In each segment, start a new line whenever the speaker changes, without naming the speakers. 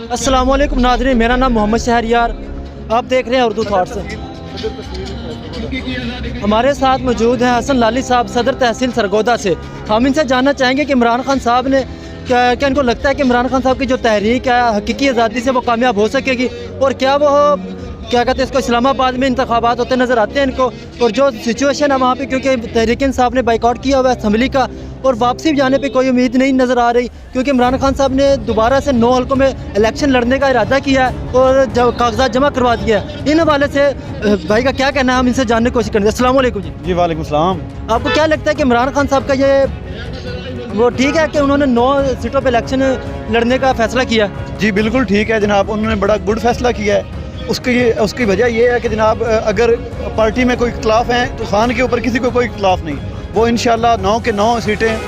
अस्सलाम वालेकुम नाज़रीन, मेरा नाम मोहम्मद शहरियार, आप देख रहे हैं उर्दू थॉट्स। हमारे साथ मौजूद हैं हसन लाली साहब, सदर तहसील सरगोदा से। हम इनसे जानना चाहेंगे कि इमरान खान साहब ने क्या इनको लगता है कि इमरान खान साहब की जो तहरीक है हकीकी आज़ादी से वो कामयाब हो सकेगी, और क्या वो क्या कहते हैं इसको इस्लामाबाद में इंतखाबात होते नज़र आते हैं इनको, और जो सिचुएशन है वहाँ पे क्योंकि तहरीक इंसाफ ने बाइकआउट किया हुआ है असम्बली का, और वापसी जाने पे कोई उम्मीद नहीं नज़र आ रही क्योंकि इमरान खान साहब ने दोबारा से 9 हल्कों में इलेक्शन लड़ने का इरादा किया है और कागजात जमा करवा दिया है। इन हवाले से भाई का क्या कहना है, हम इनसे जानने की कोशिश करेंगे। अस्सलाम वालेकुम जी।
जी वालेकुम सलाम।
आपको क्या लगता है कि इमरान खान साहब का ये वो ठीक है कि उन्होंने 9 सीटों पर इलेक्शन लड़ने का फैसला किया?
जी बिल्कुल ठीक है जनाब, उन्होंने बड़ा गुड फैसला किया है। उसकी वजह ये है कि जनाब अगर पार्टी में कोई इख्तलाफ है तो खान के ऊपर किसी को कोई इख्तलाफ नहीं, वो इंशाल्लाह 9 के 9 सीटें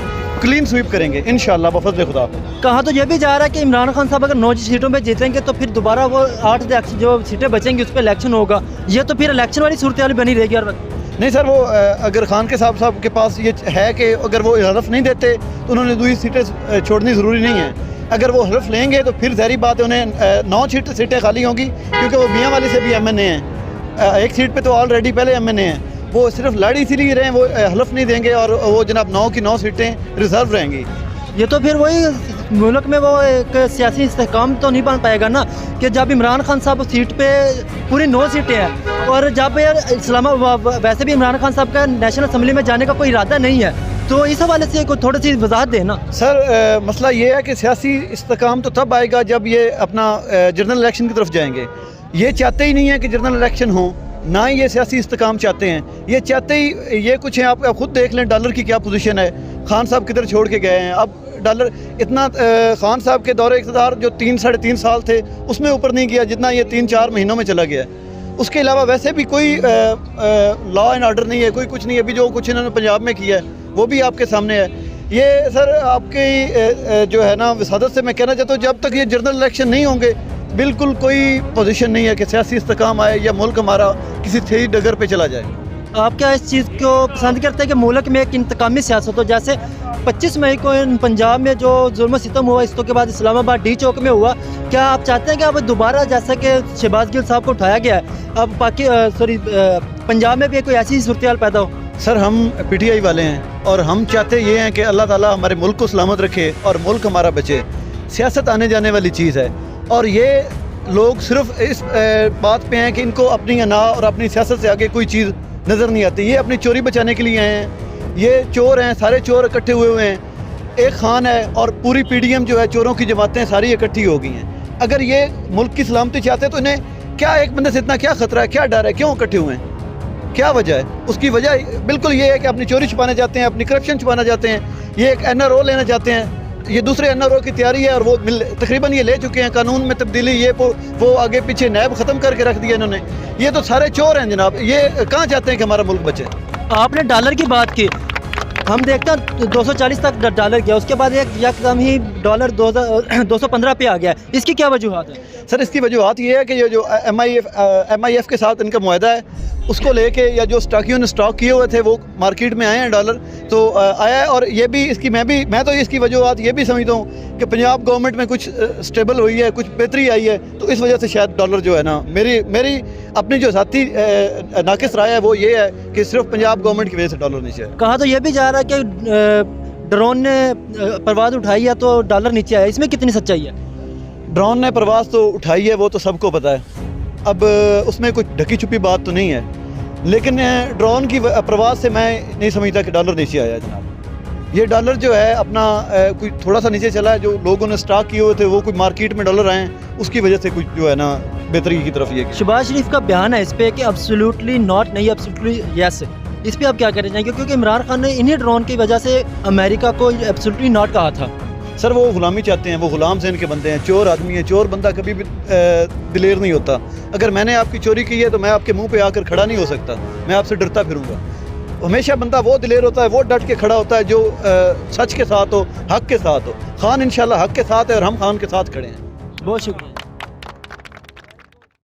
क्लीन स्वीप करेंगे इंशाल्लाह बफज़ल खुदा।
कहा तो ये भी जा रहा है कि इमरान खान साहब अगर 9 सीटों पे जीतेंगे तो फिर दोबारा वो 8 जो सीटें बचेंगी उस पर इलेक्शन होगा, ये तो फिर इलेक्शन वाली सूरत हाल बनी रहेगी हर वक्त।
नहीं सर, वो अगर खान के साहब के पास ये है कि अगर वो हलफ नहीं देते तो उन्होंने दूसरी सीटें छोड़नी ज़रूरी नहीं है। अगर वो हलफ लेंगे तो फिर ज़हरी बात है उन्हें 9 सीटें खाली होंगी क्योंकि वो मियाँ वाली से भी MNA हैं, एक सीट पे तो ऑलरेडी पहले MNA हैं। वो सिर्फ लड़ इसीलिए रहे, वो हलफ नहीं देंगे और वो जनाब 9 की 9 सीटें रिजर्व रहेंगी।
ये तो फिर वही मुल्क में वो एक सियासी इस्तेहकाम तो नहीं बन पाएगा ना कि जब इमरान खान साहब सीट पे पूरी 9 सीटें हैं और जब इस्लामाबाद वैसे भी इमरान खान साहब का नेशनल असम्बली में जाने का कोई इरादा नहीं है, तो इस हवाले से कोई थोड़ी सी वजाहत देना।
सर मसला ये है कि सियासी इस्तेहकाम तो तब आएगा जब ये अपना जनरल इलेक्शन की तरफ जाएंगे। ये चाहते ही नहीं है कि जनरल इलेक्शन हो, ना ही ये सियासी इस्तेहकाम चाहते हैं। ये चाहते ही ये कुछ है, आप खुद देख लें डॉलर की क्या पोजीशन है, खान साहब किधर छोड़ के गए हैं। अब डॉलर इतना खान साहब के दौरे इक़्तिदार जो 3-3.5 साल थे उसमें ऊपर नहीं गया जितना ये 3-4 महीनों में चला गया। उसके अलावा वैसे भी कोई लॉ एंड ऑर्डर नहीं है, कोई कुछ नहीं है। अभी जो कुछ इन्होंने पंजाब में किया है वो भी आपके सामने है। ये सर आपकी जो है ना विसादत से मैं कहना चाहता हूँ, जब तक ये जनरल इलेक्शन नहीं होंगे बिल्कुल कोई पोजीशन नहीं है कि सियासी इस्तेहकाम आए या मुल्क हमारा किसी सही डगर पे चला जाए।
आप क्या इस चीज़ को पसंद करते हैं कि मुल्क में एक इंतकामी सियासत हो? जैसे 25 मई को पंजाब में जो जुल्म सितम हुआ, इसके बाद इस्लामाबाद डी चौक में हुआ, क्या आप चाहते हैं कि अब दोबारा जैसा कि शहबाज गिल साहब को उठाया गया है अब पंजाब में भी कोई ऐसी सूरत हाल पैदा हो?
सर हम PTI वाले हैं और हम चाहते ये हैं कि अल्लाह ताला हमारे मुल्क को सलामत रखे और मुल्क हमारा बचे। सियासत आने जाने वाली चीज़ है और ये लोग सिर्फ इस बात पे हैं कि इनको अपनी अना और अपनी सियासत से आगे कोई चीज़ नज़र नहीं आती। ये अपनी चोरी बचाने के लिए आए हैं, ये चोर हैं, सारे चोर इकट्ठे हुए हैं। एक खान है और पूरी PDM जो है चोरों की जमातें सारी इकट्ठी हो गई हैं। अगर ये मुल्क की सलामती चाहते हैं तो इन्हें क्या एक बंदे से इतना क्या ख़तरा है, क्या डर है, क्यों इकट्ठे हुए हैं, क्या वजह है? उसकी वजह बिल्कुल ये है कि अपनी चोरी छुपाना चाहते हैं, अपनी करप्शन छुपाना चाहते हैं। ये एक NRO लेना चाहते हैं, ये दूसरे NRO की तैयारी है और वो तकरीबन ये ले चुके हैं। कानून में तब्दीली ये वो आगे पीछे नैब ख़त्म करके रख दिया इन्होंने। ये तो सारे चोर हैं जनाब। ये कहाँ चाहते हैं कि हमारा मुल्क बचे?
आपने डॉलर की बात की, हम देखते हैं 240 तक डॉलर गया, उसके बाद एकदम ही डॉलर 215 पे आ गया। इसकी क्या वजूहत है?
सर इसकी वजूहत ये है कि ये जो MIF के साथ इनका मुआहदा है उसको लेके या जो स्टॉकियों ने स्टॉक किए हुए थे वो मार्केट में आए हैं डॉलर तो आया है। और ये भी इसकी मैं तो इसकी वजूहत ये भी समझता हूँ कि पंजाब गवर्नमेंट में कुछ स्टेबल हुई है, कुछ बेहतरी आई है, तो इस वजह से शायद डॉलर जो है ना, मेरी अपनी जो साथी नाकिस राय है वो ये है कि सिर्फ पंजाब गवर्नमेंट की वजह से डॉलर नीचे है।
कहा तो ये भी जा रहा है कि ड्रोन ने परवाज़ उठाई है तो डॉलर नीचे आया, इसमें कितनी सच्चाई है?
ड्रोन ने परवाज़ तो उठाई है, वो तो सबको पता है। अब उसमें कुछ ढकी छुपी बात तो नहीं है, लेकिन ड्रोन की परवाज़ से मैं नहीं समझता कि डॉलर नीचे आया है जनाब। ये डॉलर जो है अपना कोई थोड़ा सा नीचे चला है, जो लोगों ने स्टॉक किए हुए थे वो कोई मार्केट में डॉलर आए हैं, उसकी वजह से कुछ जो है ना बेहतरी की तरफ ये।
शहबाज शरीफ का बयान है इस पर कि एब्सोल्युटली नॉट नहीं, एब्सोल्युटली यस। इस पर आप क्या कहना चाहेंगे? क्योंकि इमरान खान ने इन्हीं ड्रोन की वजह से अमेरिका को एब्सोल्युटली नॉट कहा था।
सर वो गुलामी चाहते हैं, वो गुलाम से इनके बंदे हैं, चोर आदमी है। चोर बंदा कभी भी दिलेर नहीं होता। अगर मैंने आपकी चोरी की है तो मैं आपके मुंह पे आकर खड़ा नहीं हो सकता, मैं आपसे डरता फिरूंगा। हमेशा बंदा वो दिलेर होता है, वो डट के खड़ा होता है जो सच के साथ हो, हक के साथ हो। खान इंशाल्लाह हक के साथ है और हम खान के साथ खड़े हैं।
बहुत शुक्रिया।